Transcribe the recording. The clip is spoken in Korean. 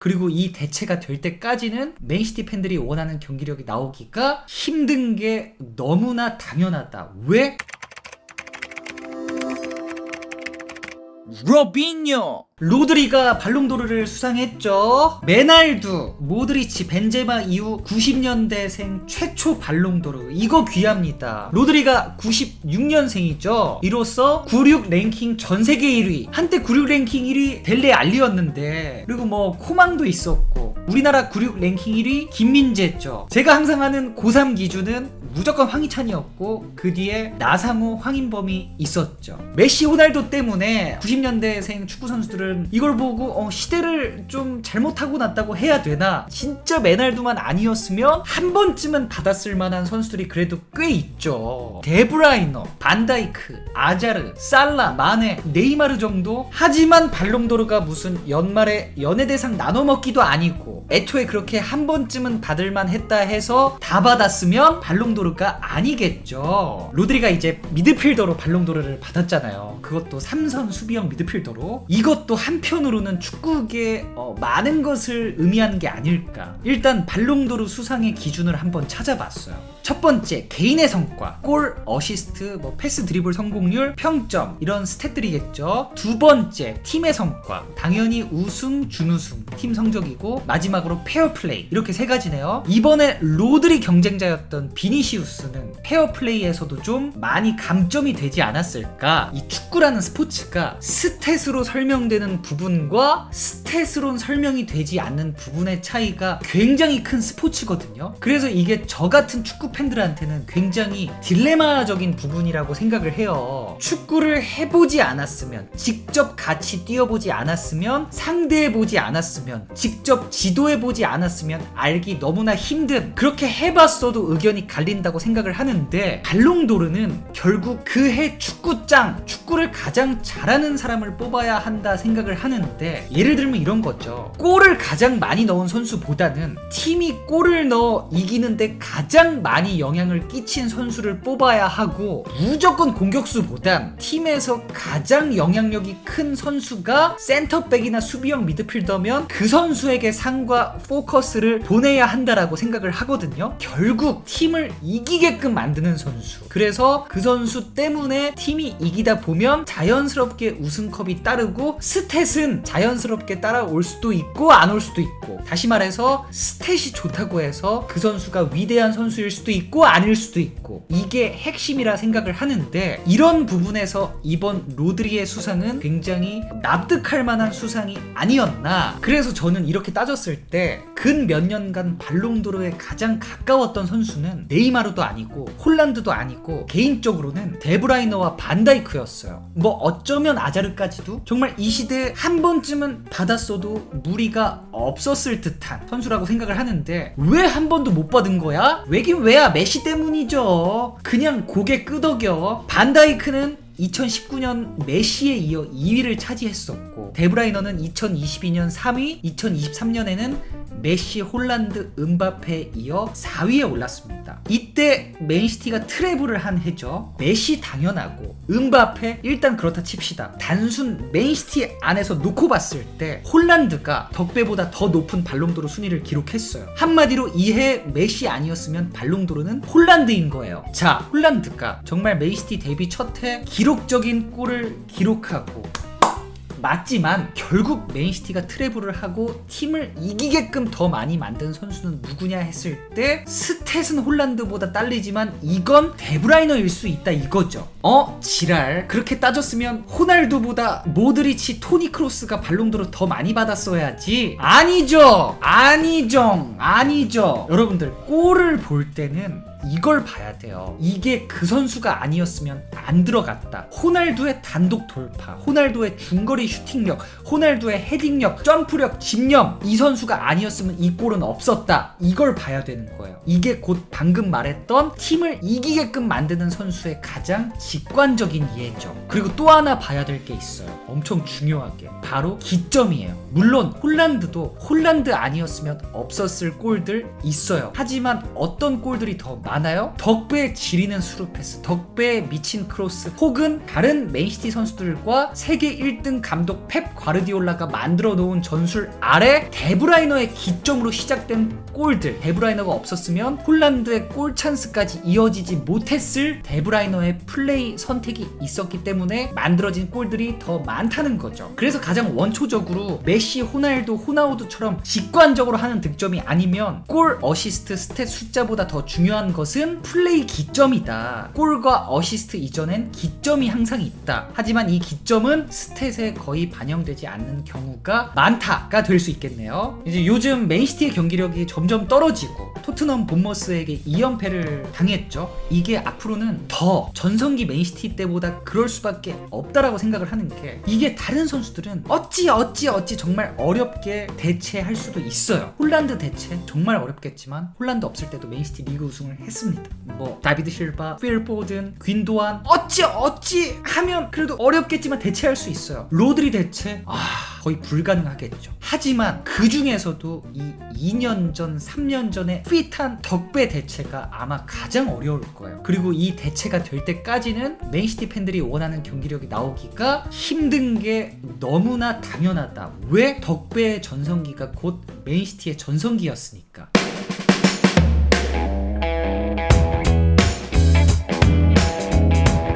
그리고 이 대체가 될 때까지는 맨시티 팬들이 원하는 경기력이 나오기가 힘든 게 너무나 당연하다. 왜? 로빈요. 로드리가 발롱도르를 수상했죠. 메날두, 모드리치, 벤제마 이후 90년대생 최초 발롱도르. 이거 귀합니다. 로드리가 96년생이죠. 이로써 96 랭킹 전세계 1위. 한때 96 랭킹 1위 델레 알리였는데, 그리고 뭐 코망도 있었고, 우리나라 96 랭킹 1위 김민재죠. 제가 항상 하는 고3 기준은 무조건 황희찬이었고, 그 뒤에 나상호, 황인범이 있었죠. 메시, 호날두 때문에 90년대생 축구 선수들은 이걸 보고 시대를 좀 잘못하고 났다고 해야 되나? 진짜 메날두만 아니었으면 한 번쯤은 받았을 만한 선수들이 그래도 꽤 있죠. 데브라이너, 반다이크, 아자르, 살라, 마네, 네이마르 정도? 하지만 발롱도르가 무슨 연말에 연예대상 나눠먹기도 아니고 애초에 그렇게 한 번쯤은 받을만 했다 해서 다 받았으면 발롱도르가 아니겠죠. 로드리가 이제 미드필더로 발롱도르를 받았잖아요. 그것도 3선 수비형 미드필더로. 이것도 한편으로는 축구계에 많은 것을 의미하는 게 아닐까. 일단 발롱도르 수상의 기준을 한번 찾아봤어요. 첫 번째, 개인의 성과, 골, 어시스트, 패스 드리블 성공률, 평점, 이런 스탯들이겠죠. 두 번째, 팀의 성과, 당연히 우승, 준우승, 팀 성적이고, 마지막으로 페어플레이, 이렇게 세 가지네요. 이번에 로드리 경쟁자였던 비니시우스는 페어플레이에서도 좀 많이 감점이 되지 않았을까. 이 축구라는 스포츠가 스탯으로 설명되는 부분과 스탯으론 설명이 되지 않는 부분의 차이가 굉장히 큰 스포츠거든요. 그래서 이게 저 같은 축구 팬들한테는 굉장히 딜레마적인 부분이라고 생각을 해요. 축구를 해보지 않았으면, 직접 같이 뛰어보지 않았으면, 상대해보지 않았으면, 직접 지도해보지 않았으면 알기 너무나 힘든, 그렇게 해봤어도 의견이 갈린다고 생각을 하는데, 발롱도르는 결국 그 해 축구짱, 축구를 가장 잘하는 사람을 뽑아야 한다 생각을 하는데, 예를 들면 이런 거죠. 골을 가장 많이 넣은 선수보다는 팀이 골을 넣어 이기는데 가장 많이 영향을 끼친 선수를 뽑아야 하고, 무조건 공격수보단 팀에서 가장 영향력이 큰 선수가 센터백이나 수비형 미드필더면 그 선수에게 상과 포커스를 보내야 한다라고 생각을 하거든요. 결국 팀을 이기게끔 만드는 선수. 그래서 그 선수 때문에 팀이 이기다 보면 자연스럽게 우승컵이 따르고, 스탯은 자연스럽게 따라올 수도 있고 안 올 수도 있고, 다시 말해서 스탯이 좋다고 해서 그 선수가 위대한 선수일 수도 있고 아닐 수도 있고, 이게 핵심이라 생각을 하는데, 이런 부분에서 이번 로드리의 수상은 굉장히 납득할 만한 수상이 아니었나. 그래서 저는 이렇게 따졌을 때 근 몇 년간 발롱도르에 가장 가까웠던 선수는 네이마르도 아니고 홀란드도 아니고 개인적으로는 데브라이너와 반다이크였어요. 어쩌면 아자르까지도 정말 이 시대에 한 번쯤은 받았어도 무리가 없었을 듯한 선수라고 생각을 하는데, 왜 한 번도 못 받은 거야? 왜긴 왜야, 메시 때문이죠. 그냥 고개 끄덕여. 반다이크는 2019년 메시에 이어 2위를 차지했었고, 데브라이너는 2022년 3위, 2023년에는 메시, 홀란드, 음바페에 이어 4위에 올랐습니다. 이때 맨시티가 트래블을 한 해죠. 메시 당연하고 음바페 일단 그렇다 칩시다. 단순 맨시티 안에서 놓고 봤을 때 홀란드가 덕배보다 더 높은 발롱도르 순위를 기록했어요. 한마디로 이해 메시 아니었으면 발롱도르는 홀란드인 거예요. 자, 홀란드가 정말 맨시티 데뷔 첫 해 기록적인 골을 기록하고, 맞지만 결국 맨시티가 트래블을 하고 팀을 이기게끔 더 많이 만든 선수는 누구냐 했을 때, 스탯은 홀란드보다 딸리지만 이건 데브라이너일 수 있다 이거죠. 지랄. 그렇게 따졌으면 호날두보다 모드리치, 토니 크로스가 발롱도르 더 많이 받았어야지. 아니죠. 여러분들, 골을 볼 때는 이걸 봐야 돼요. 이게 그 선수가 아니었으면 안 들어갔다. 호날두의 단독 돌파, 호날두의 중거리 슈팅력, 호날두의 헤딩력, 점프력, 집념, 이 선수가 아니었으면 이 골은 없었다. 이걸 봐야 되는 거예요. 이게 곧 방금 말했던 팀을 이기게끔 만드는 선수의 가장 직관적인 예죠. 그리고 또 하나 봐야 될 게 있어요. 엄청 중요하게. 바로 기점이에요. 물론 홀란드도 홀란드 아니었으면 없었을 골들 있어요. 하지만 어떤 골들이 더 많아요? 덕배의 지리는 수루 패스, 덕배의 미친 크로스, 혹은 다른 맨시티 선수들과 세계 1등 감독 펩 과르디올라가 만들어 놓은 전술 아래 데브라이너의 기점으로 시작된 골들. 데브라이너가 없었으면 홀란드의 골 찬스까지 이어지지 못했을 데브라이너의 플레이 선택이 있었기 때문에 만들어진 골들이 더 많다는 거죠. 그래서 가장 원초적으로 메시, 호날두, 호나우두처럼 직관적으로 하는 득점이 아니면 골, 어시스트, 스탯 숫자보다 더 중요한 것은 플레이 기점이다. 골과 어시스트 이전엔 기점이 항상 있다. 하지만 이 기점은 스탯에 거의 반영되지 않는 경우가 많다가 될 수 있겠네요. 이제 요즘 맨시티의 경기력이 점점 떨어지고 토트넘 본머스에게 2연패를 당했죠. 이게 앞으로는 더 전성기 맨시티 때보다 그럴 수밖에 없다라고 생각을 하는 게, 이게 다른 선수들은 어찌 정말 어렵게 대체할 수도 있어요. 홀란드 대체 정말 어렵겠지만 홀란드 없을 때도 맨시티 리그 우승을 했습니다. 뭐 다비드 실바, 필 포든, 귄도안 어찌 하면 그래도 어렵겠지만 대체할 수 있어요. 로드리 대체 거의 불가능하겠죠. 하지만 그 중에서도 이 2년 전, 3년 전에 핏한 덕배 대체가 아마 가장 어려울 거예요. 그리고 이 대체가 될 때까지는 맨시티 팬들이 원하는 경기력이 나오기가 힘든 게 너무나 당연하다. 왜? 덕배의 전성기가 곧 맨시티의 전성기였으니까.